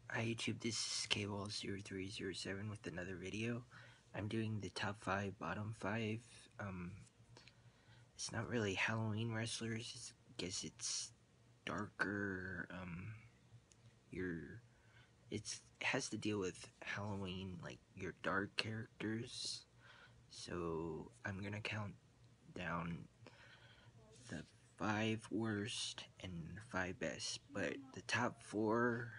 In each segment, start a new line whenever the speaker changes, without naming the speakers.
Hi YouTube, this is KWall0307 with another video. I'm doing the top 5, bottom 5. It's not really Halloween wrestlers, I guess it's darker, it has to deal with Halloween, like your dark characters. So I'm gonna count down the 5 worst and 5 best, but the top 4,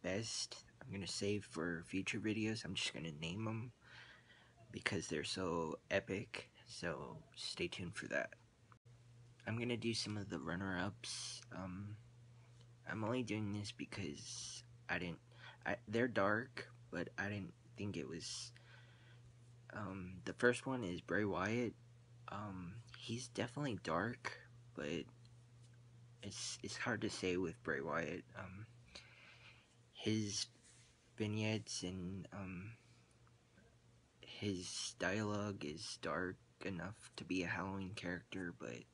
best I'm gonna save for future videos. I'm just gonna name them because they're so epic, so stay tuned for that. I'm gonna do some of the runner-ups. I'm only doing this because they're dark, but I didn't think it was. The first one is Bray Wyatt. He's definitely dark, but it's hard to say with Bray Wyatt. His vignettes and his dialogue is dark enough to be a Halloween character, but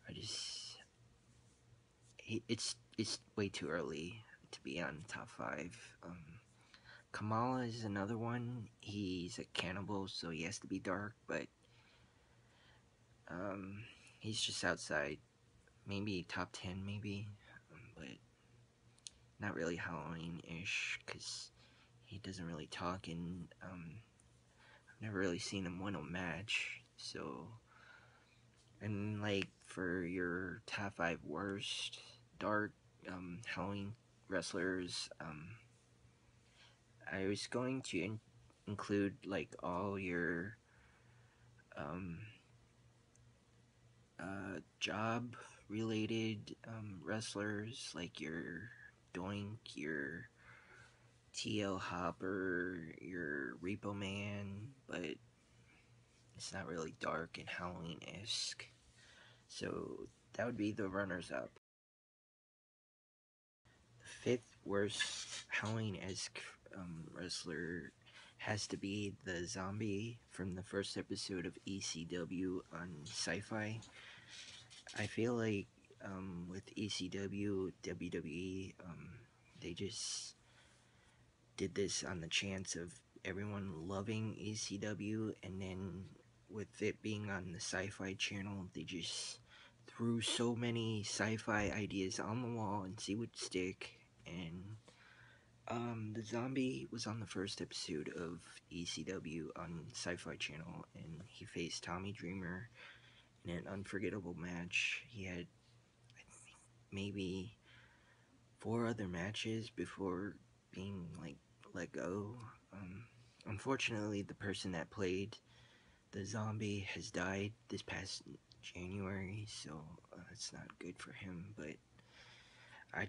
it's way too early to be on the top 5. Kamala is another one. He's a cannibal, so he has to be dark, but he's just outside. Maybe top 10, maybe, but not really Halloween-ish, because he doesn't really talk, and I've never really seen him win a match, so. And like for your top 5 worst dark Halloween wrestlers, I was going to include like all your job related wrestlers, like your Doink, your TL Hopper, your Repo Man, but it's not really dark and Halloween-esque. So that would be the runners-up. The 5th worst Halloween-esque wrestler has to be the zombie from the first episode of ECW on Sci-Fi. I feel like with ECW, WWE, they just did this on the chance of everyone loving ECW, and then with it being on the Sci-Fi channel, they just threw so many sci-fi ideas on the wall and see what stick. And the zombie was on the first episode of ECW on Sci-Fi channel, and he faced Tommy Dreamer in an unforgettable match. He had, I think, maybe 4 other matches before being like let go. Unfortunately, the person that played the zombie has died this past January, so it's not good for him. But I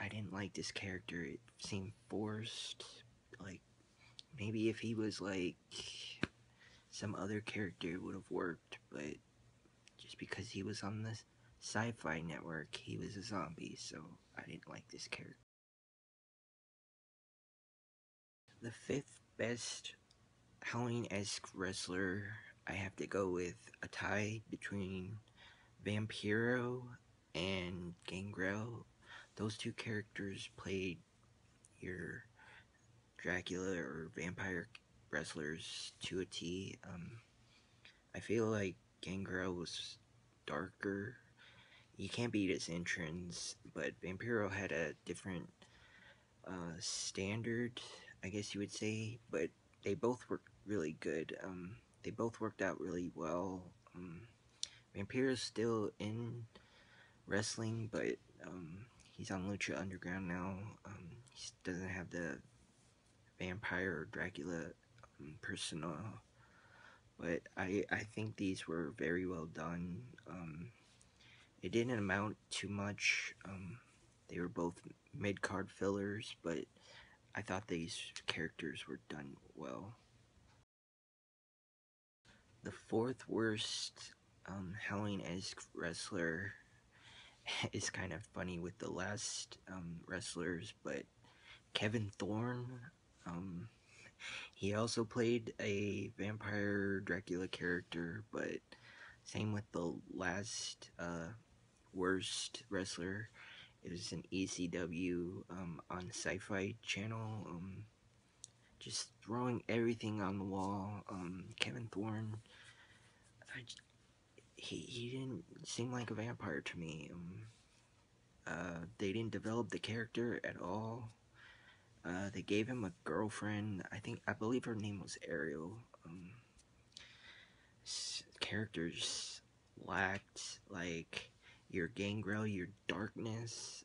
didn't like this character. It seemed forced. Like maybe if he was like some other character, it would have worked. But just because he was on the Sci-Fi network, he was a zombie, so I didn't like this character. The 5th best Halloween-esque wrestler, I have to go with a tie between Vampiro and Gangrel. Those 2 characters played your Dracula or vampire wrestlers to a T. I feel like Gangrel was darker. You can't beat his entrance, but Vampiro had a different standard, I guess you would say, but they both were really good. They both worked out really well. Vampiro's still in wrestling, but he's on Lucha Underground now. He doesn't have the vampire or Dracula persona, but I think these were very well done. It didn't amount to much. They were both mid-card fillers, but I thought these characters were done well. The 4th worst Halloween-esque wrestler is kind of funny with the last wrestlers, but Kevin Thorne, he also played a vampire Dracula character, but same with the last worst wrestler. It was an ECW on Sci-Fi Channel. Just throwing everything on the wall. Kevin Thorne, he didn't seem like a vampire to me. They didn't develop the character at all. They gave him a girlfriend. I believe her name was Ariel. Characters lacked like your Gangrel, your darkness.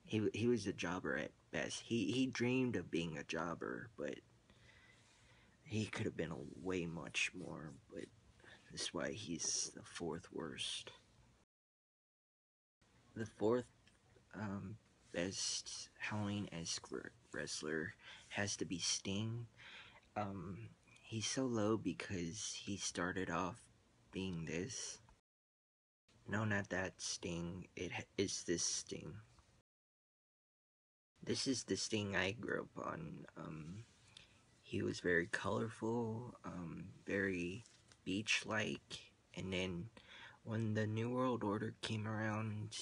He was a jobber at best. He dreamed of being a jobber, but he could have been a way much more. But that's why he's the fourth worst. The fourth best Halloween-esque wrestler has to be Sting. He's so low because he started off being this. No, not that Sting. It's this Sting. This is the Sting I grew up on. He was very colorful, very beach-like, and then when the New World Order came around,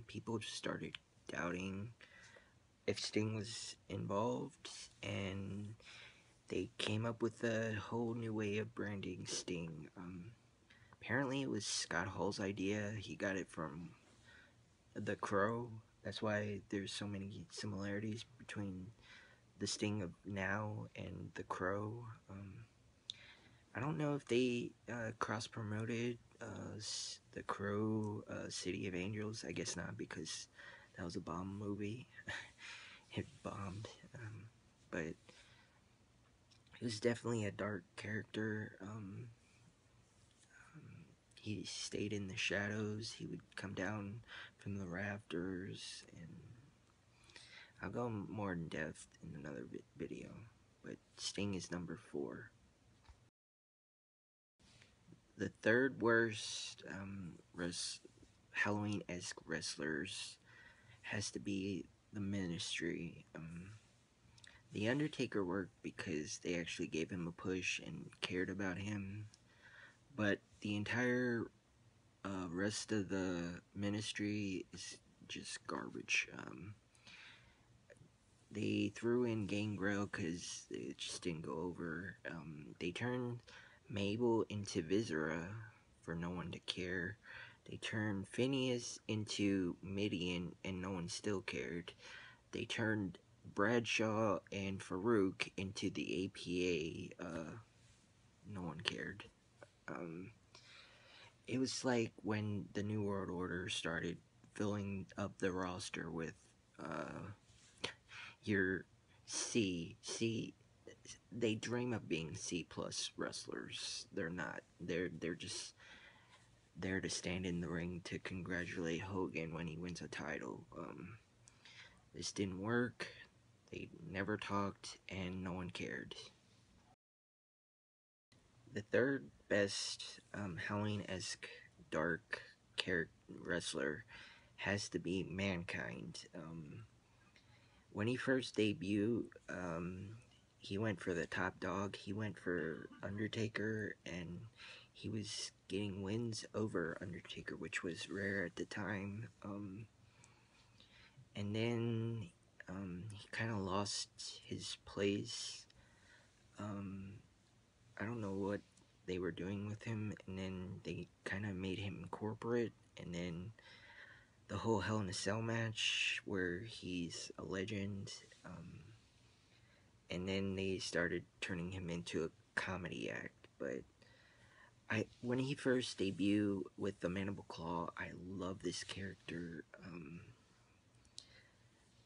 people just started doubting if Sting was involved, and they came up with a whole new way of branding Sting. Apparently it was Scott Hall's idea. He got it from The Crow. That's why there's so many similarities between the Sting of now and The Crow. I don't know if they cross-promoted The Crow, City of Angels. I guess not, because that was a bomb movie. It bombed. But it was definitely a dark character. He stayed in the shadows. He would come down from the rafters, and I'll go more in depth in another video. But Sting is number 4. The third worst Halloween-esque wrestlers has to be the Ministry. The Undertaker worked because they actually gave him a push and cared about him, but the entire rest of the Ministry is just garbage. They threw in Gangrel because it just didn't go over. They turned Mabel into Viscera for no one to care. They turned Phineas into Midian and no one still cared. They turned Bradshaw and Farouk into the APA. No one cared. It was like when the New World Order started filling up the roster with your C. They dream of being C+ wrestlers. They're not. They're just there to stand in the ring to congratulate Hogan when he wins a title. This didn't work. They never talked, and no one cared. The third best Halloween-esque dark wrestler has to be Mankind. When he first debuted, he went for the top dog. He went for Undertaker, and he was getting wins over Undertaker, which was rare at the time. And then he kind of lost his place. I don't know what they were doing with him, and then they kind of made him corporate, and then the whole Hell in a Cell match where he's a legend, and then they started turning him into a comedy act. But when he first debuted with the Mandible Claw, I love this character.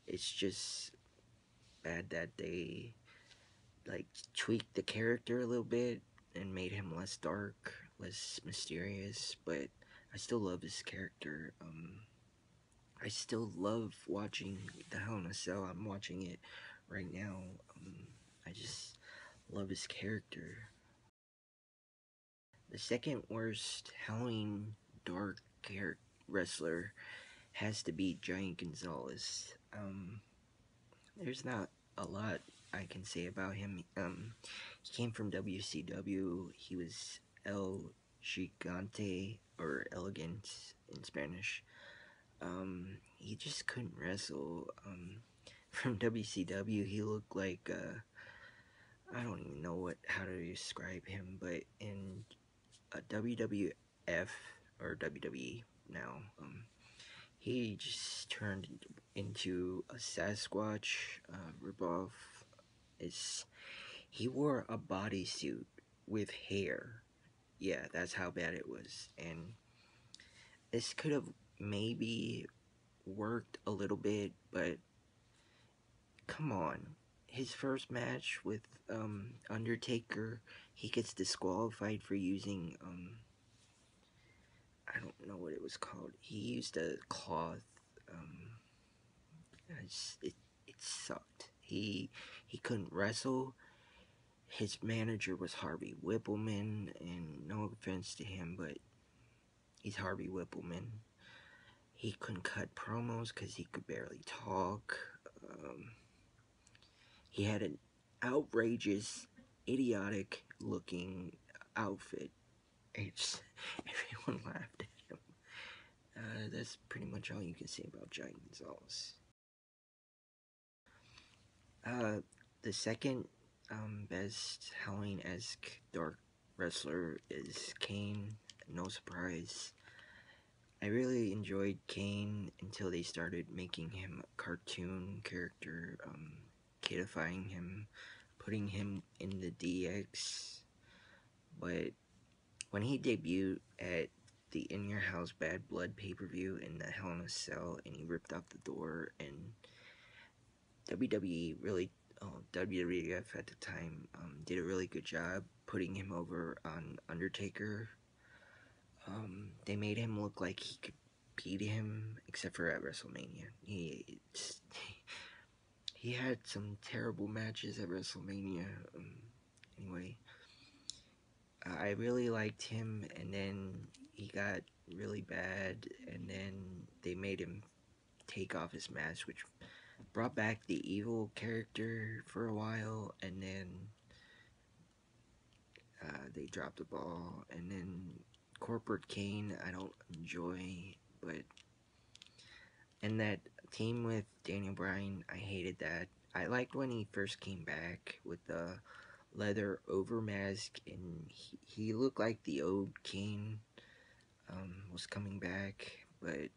It's just bad that they like tweaked the character a little bit and made him less dark, less mysterious, but I still love his character. I still love watching the Hell in a Cell. I'm watching it right now. I just love his character. The second worst Halloween dark wrestler has to be Giant Gonzalez. There's not a lot I can say about him. He came from WCW. He was El Gigante, or Elegant. in Spanish. He just couldn't wrestle. From WCW, he looked like I don't even know how to describe him, but in WWF or WWE now, he just turned into a Sasquatch ripoff. He wore a bodysuit with hair. Yeah, that's how bad it was. And this could have maybe worked a little bit, but come on. His first match with Undertaker, he gets disqualified for using I don't know what it was called. He used a cloth. It sucked. He couldn't wrestle. His manager was Harvey Whippleman, and no offense to him, but he's Harvey Whippleman. He couldn't cut promos because he could barely talk. He had an outrageous, idiotic looking outfit. Everyone laughed at him. That's pretty much all you can say about Giant Gonzalez. The second best Halloween-esque dark wrestler is Kane. No surprise. I really enjoyed Kane until they started making him a cartoon character, kidifying him, putting him in the DX. But when he debuted at the In Your House Bad Blood pay-per-view in the Hell in a Cell, and he ripped out the door, and WWF at the time did a really good job putting him over on Undertaker. They made him look like he could beat him, except for at WrestleMania. He had some terrible matches at WrestleMania. Anyway, I really liked him, and then he got really bad, and then they made him take off his mask, which brought back the evil character for a while, and then they dropped the ball, and then Corporate Kane I don't enjoy, but and that team with Daniel Bryan, I hated that. I liked when he first came back with the leather over mask, and he looked like the old Kane was coming back, but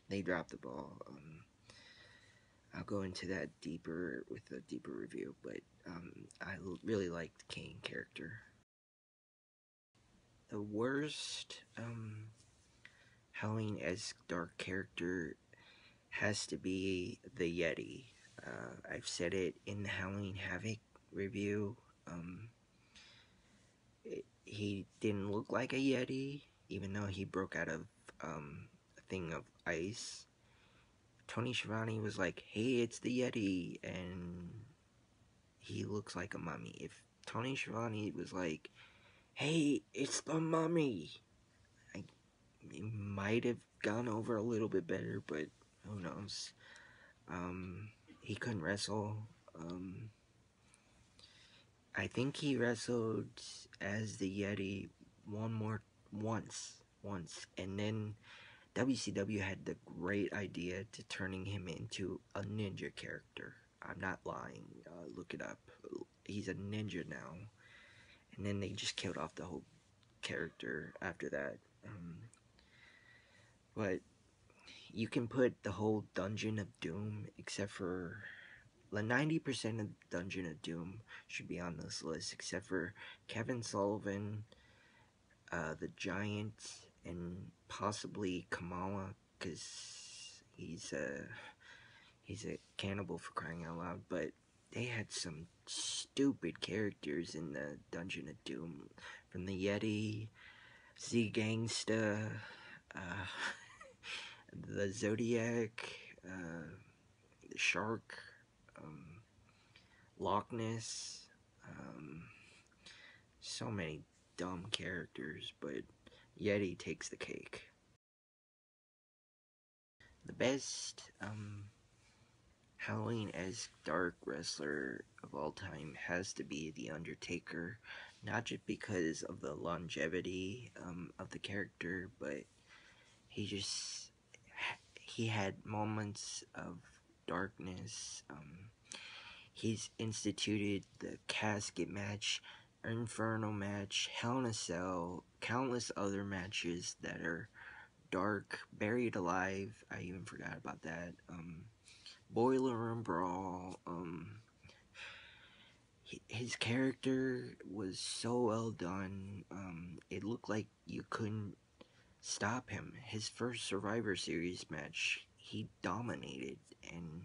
they dropped the ball. I'll go into that deeper with a deeper review, but I really liked the Kane character. The worst Halloween-esque dark character has to be the Yeti. I've said it in the Halloween Havoc review. He didn't look like a Yeti, even though he broke out of a thing of ice. Tony Schiavone was like, "Hey, it's the Yeti," and he looks like a mummy. If Tony Schiavone was like, "Hey, it's the mummy," it might have gone over a little bit better, but who knows. He couldn't wrestle. I think he wrestled as the Yeti once, and then WCW had the great idea to turning him into a ninja character. I'm not lying. Look it up. He's a ninja now, and then they just killed off the whole character after that. But you can put the whole Dungeon of Doom, except for 90% of Dungeon of Doom should be on this list, except for Kevin Sullivan, the Giant, and possibly Kamala, because he's a cannibal for crying out loud. But they had some stupid characters in the Dungeon of Doom, from the Yeti, Z Gangsta, the Zodiac, the Shark, Loch Ness, so many dumb characters, but Yeti takes the cake. The best Halloween-esque dark wrestler of all time has to be The Undertaker, not just because of the longevity of the character, but he had moments of darkness. He's instituted the casket match, Inferno match, Hell in a Cell, countless other matches that are dark, buried alive. I even forgot about that. Boiler Room Brawl. His character was so well done. It looked like you couldn't stop him. His first Survivor Series match, he dominated, and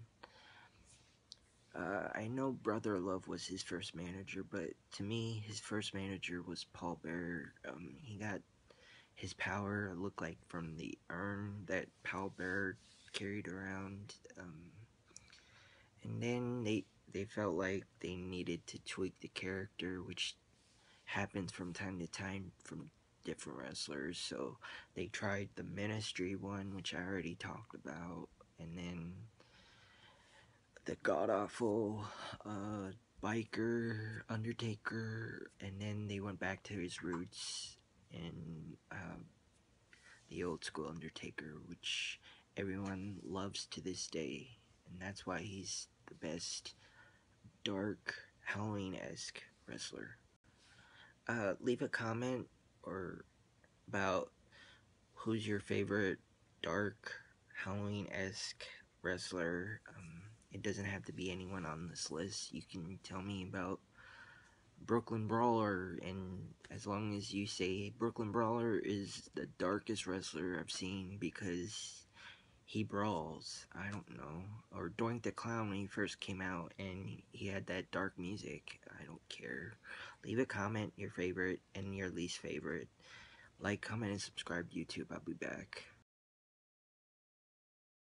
I know Brother Love was his first manager, but to me, his first manager was Paul Bearer. He got his power, looked like, from the urn that Paul Bearer carried around. And then they felt like they needed to tweak the character, which happens from time to time from different wrestlers. So they tried the Ministry one, which I already talked about, and then the god awful biker Undertaker, and then they went back to his roots in the old school Undertaker, which everyone loves to this day, and that's why he's the best dark Halloween-esque wrestler. Leave a comment or about who's your favorite dark Halloween-esque wrestler. It doesn't have to be anyone on this list. You can tell me about Brooklyn Brawler, and as long as you say Brooklyn Brawler is the darkest wrestler I've seen because he brawls, I don't know. Or Doink the Clown when he first came out and he had that dark music, I don't care. Leave a comment, your favorite and your least favorite. Like, comment, and subscribe to YouTube. I'll be back.